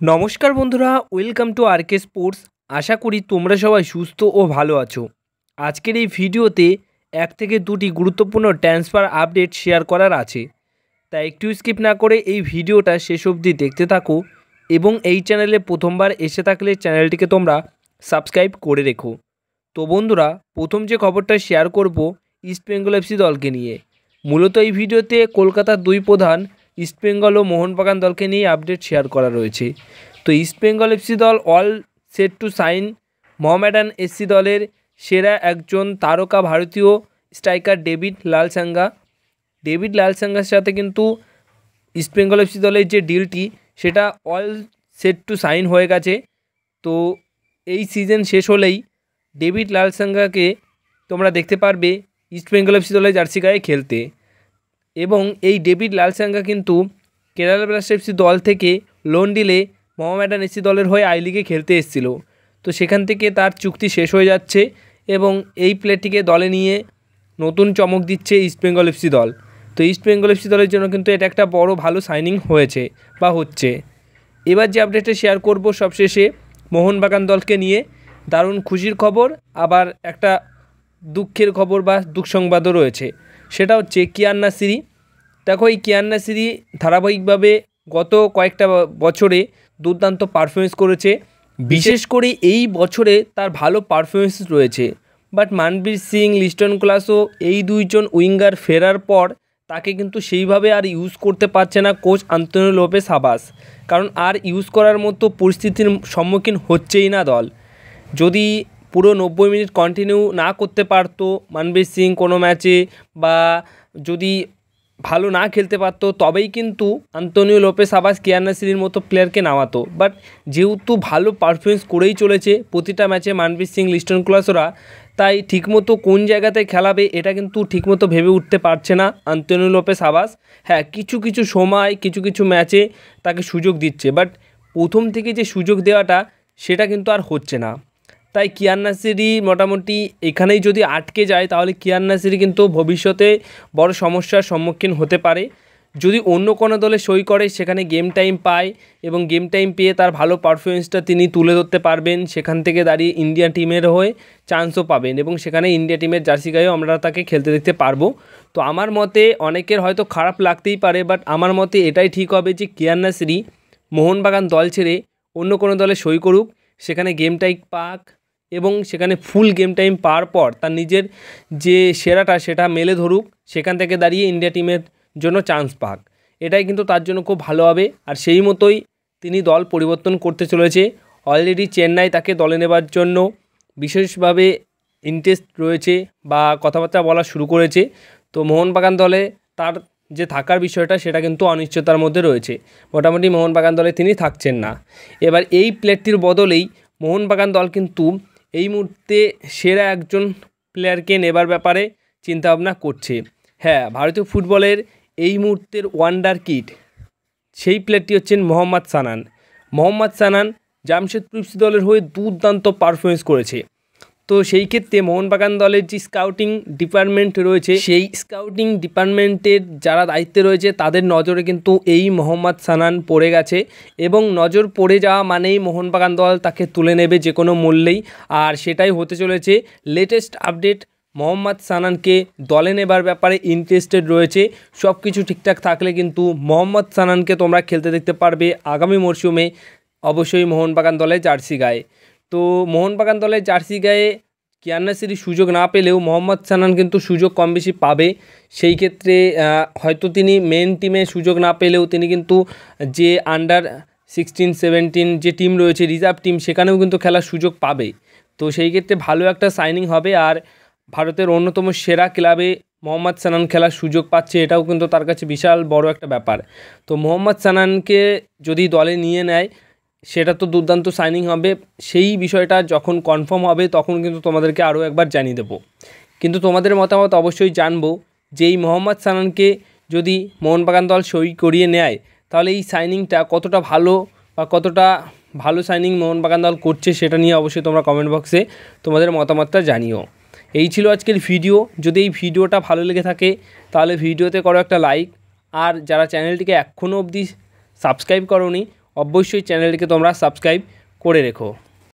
নমস্কার বন্ধুরা, welcome to আরকে sports. আশা করি তোমরা সবাই সুস্থ ও ভালো আছো। আজকের এই ভিডিওতে এক থেকে দুটি গুরুত্বপূর্ণ ট্রান্সফার আপডেট শেয়ার করার আছে, তাই একটু স্কিপ না করে এই ভিডিওটা শেষ অবধি দেখতে থাকো এবং এই চ্যানেলে প্রথমবার এসে থাকলে চ্যানেলটিকে তোমরা সাবস্ক্রাইব করে রেখো। তো বন্ধুরা, প্রথম যে খবরটা শেয়ার করব ইস্টবেঙ্গল এফসি দলকে নিয়ে। মূলত এই ভিডিওতে কলকাতার দুই প্রধান ইস্টবেঙ্গল ও মোহনবাগান দলকে নিয়ে আপডেট শেয়ার করা রয়েছে। তো ইস্টবেঙ্গল এফসি দল all set to sign Mohammedan SC দলের সেরা একজন তারকা ভারতীয় স্ট্রাইকার ডেভিড লালসাঙ্গার সাথে কিন্তু ইস্টবেঙ্গল এফসি দলের যে ডিলটি সেটা অল সেট টু সাইন হয়ে গেছে। তো এই সিজন শেষ হলেই ডেভিড লালসাঙ্গাকে তোমরা দেখতে পারবে ইস্টবেঙ্গল এফসি দলের জার্সি গায়ে খেলতে। এবং এই ডেভিড লালসাঙ্গা কিন্তু কেরালা ব্লাস্টার্স এফসি দল থেকে লোন ডিলে মোহামেডান এসসি দলের হয়ে আই লিগে খেলতে এসেছিল। তো সেখান থেকে তার চুক্তি শেষ হয়ে যাচ্ছে এবং এই প্লেয়ারটিকে দলে নিয়ে নতুন চমক দিচ্ছে ইস্টবেঙ্গল এফসি দল। তো ইস্টবেঙ্গল এফসি দলের জন্য কিন্তু এটা একটা বড় ভালো সাইনিং হয়েছে বা হচ্ছে। এবার যে আপডেটটা শেয়ার করব সবশেষে মোহনবাগান দলকে নিয়ে, দারুণ খুশির খবর, আবার একটা দুঃখের খবর বা দুঃখ সংবাদও রয়েছে। সেটা হচ্ছে কিয়ান নাসিরি। দেখো, এই কিয়ান নাসিরি ধারাবাহিকভাবে গত কয়েকটা বছরে দুর্দান্ত পারফরমেন্স করেছে। বিশেষ করে এই বছরে তার ভালো পারফরমেন্স রয়েছে, বাট মানবীর সিং, লিস্টন ক্লাসও এই দুইজন উইঙ্গার ফেরার পর তাকে কিন্তু সেইভাবে আর ইউজ করতে পারছে না কোচ আন্তোনিও লোপেস হাবাস। কারণ আর ইউজ করার মতো পরিস্থিতির সম্মুখীন হচ্ছেই না দল। যদি পুরো 90 মিনিট কন্টিনিউ না করতে পারতো মানবীর সিং কোনো ম্যাচে, বা যদি ভালো না খেলতে পারতো, তবেই কিন্তু আন্তোনিও লোপেস হাবাস কিয়ান নাসিরির মতো প্লেয়ারকে নামাতো। বাট যেহেতু ভালো পারফরমেন্স করেই চলেছে প্রতিটা ম্যাচে মানবীর সিং, লিস্টন ক্লাসরা, তাই ঠিকমতো কোন জায়গাতে খেলাবে এটা কিন্তু ঠিকমতো ভেবে উঠতে পারছে না আন্তোনিও লোপেস হাবাস। হ্যাঁ, কিছু সময় কিছু ম্যাচে তাকে সুযোগ দিচ্ছে, বাট প্রথম থেকে যে সুযোগ দেওয়াটা সেটা কিন্তু আর হচ্ছে না। তাই কিয়ান নাসিরি মোটামুটি এখানেই যদি আটকে যায় তাহলে কিয়ান নাসিরি কিন্তু ভবিষ্যতে বড় সমস্যার সম্মুখীন হতে পারে। যদি অন্য কোনো দলে সই করে, সেখানে গেম টাইম পায় এবং গেম টাইম পেয়ে তার ভালো পারফরমেন্সটা তিনি তুলে ধরতে পারবেন, সেখান থেকে দাঁড়িয়ে ইন্ডিয়া টিমের হয়ে চান্সও পাবেন এবং সেখানে ইন্ডিয়া টিমের জার্সি গায়েও আমরা তাকে খেলতে দেখতে পারবো। তো আমার মতে, অনেকের হয়তো খারাপ লাগতেই পারে, বাট আমার মতে এটাই ঠিক হবে যে কিয়ান নাসিরি মোহনবাগান দল ছেড়ে অন্য কোনো দলে সই করুক, সেখানে গেম টাইম পাক এবং সেখানে ফুল গেম টাইম পাওয়ার পর তার নিজের যে সেরাটা সেটা মেলে ধরুক, সেখান থেকে দাঁড়িয়ে ইন্ডিয়া টিমের জন্য চান্স পাক। এটাই কিন্তু তার জন্য খুব ভালো হবে। আর সেই মতোই তিনি দল পরিবর্তন করতে চলেছে। অলরেডি চেন্নাই তাকে দলে নেবার জন্য বিশেষভাবে ইন্টারেস্ট রয়েছে বা কথাবার্তা বলা শুরু করেছে। তো মোহনবাগান দলে তার যে থাকার বিষয়টা সেটা কিন্তু অনিশ্চয়তার মধ্যে রয়েছে। মোটামুটি মোহনবাগান দলে তিনি থাকছেন না। এবার এই প্লেয়ারটির বদলেই মোহনবাগান দল কিন্তু এই মুহূর্তে সেরা একজন প্লেয়ারকে নেবার ব্যাপারে চিন্তাভাবনা করছে। হ্যাঁ, ভারতীয় ফুটবলের এই মুহূর্তের ওয়ান্ডার কিড, সেই প্লেয়ারটি হচ্ছেন মোহাম্মদ সানান জামশেদপুর এফসি দলের হয়ে দুর্দান্ত পারফরমেন্স করেছে। তো সেই ক্ষেত্রে মোহনবাগান দলের যে স্কাউটিং ডিপার্টমেন্ট রয়েছে, সেই স্কাউটিং ডিপার্টমেন্টের যারা দায়িত্বে রয়েছে তাদের নজরে কিন্তু এই মোহাম্মদ সানান পড়ে গেছে এবং নজর পড়ে যাওয়া মানেই মোহনবাগান দল তাকে তুলে নেবে যে কোনো মূল্যেই। আর সেটাই হতে চলেছে। লেটেস্ট আপডেট, মোহাম্মদ সানানকে দলে নেবার ব্যাপারে ইন্টারেস্টেড রয়েছে। সব কিছু ঠিকঠাক থাকলে কিন্তু মোহাম্মদ সানানকে তোমরা খেলতে দেখতে পারবে আগামী মরশুমে, অবশ্যই মোহনবাগান দলের জার্সি গায়ে। তো মোহনবাগান দলের জার্সি গায়ে কিয়ান নাসিরি সুযোগ না পেলেও মোহাম্মদ সানান কিন্তু সুযোগ কম বেশি পাবে। সেই ক্ষেত্রে হয়তো তিনি মেন টিমে সুযোগ না পেলেও তিনি কিন্তু যে আন্ডার 16-17 যে টিম রয়েছে, রিজার্ভ টিম, সেখানেও কিন্তু খেলার সুযোগ পাবে। তো সেই ক্ষেত্রে ভালো একটা সাইনিং হবে। আর ভারতের অন্যতম সেরা ক্লাবে মোহাম্মদ সানান খেলার সুযোগ পাচ্ছে, এটাও কিন্তু তার কাছে বিশাল বড় একটা ব্যাপার। তো মোহাম্মদ সানানকে যদি দলে নিয়ে নেয় সেটা তো দুর্দান্ত সাইনিং হবে। সেই বিষয়টা যখন কনফার্ম হবে তখন কিন্তু তোমাদেরকে আরও একবার জানিয়ে দেবো। কিন্তু তোমাদের মতামত অবশ্যই জানবো যে এই মোহাম্মদ সানানকে যদি মোহনবাগান দল সই করিয়ে নেয় তাহলে এই সাইনিংটা কতটা ভালো বা কতটা ভালো সাইনিং মোহনবাগান দল করছে, সেটা নিয়ে অবশ্যই তোমরা কমেন্ট বক্সে তোমাদের মতামতটা জানিও। এই ছিল আজকের ভিডিও। যদি এই ভিডিওটা ভালো লেগে থাকে তাহলে ভিডিওতে করো একটা লাইক, আর যারা চ্যানেলটিকে এখনও অবধি সাবস্ক্রাইব করোনি অবশ্যই চ্যানেলটিকে তোমরা সাবস্ক্রাইব করে রেখো।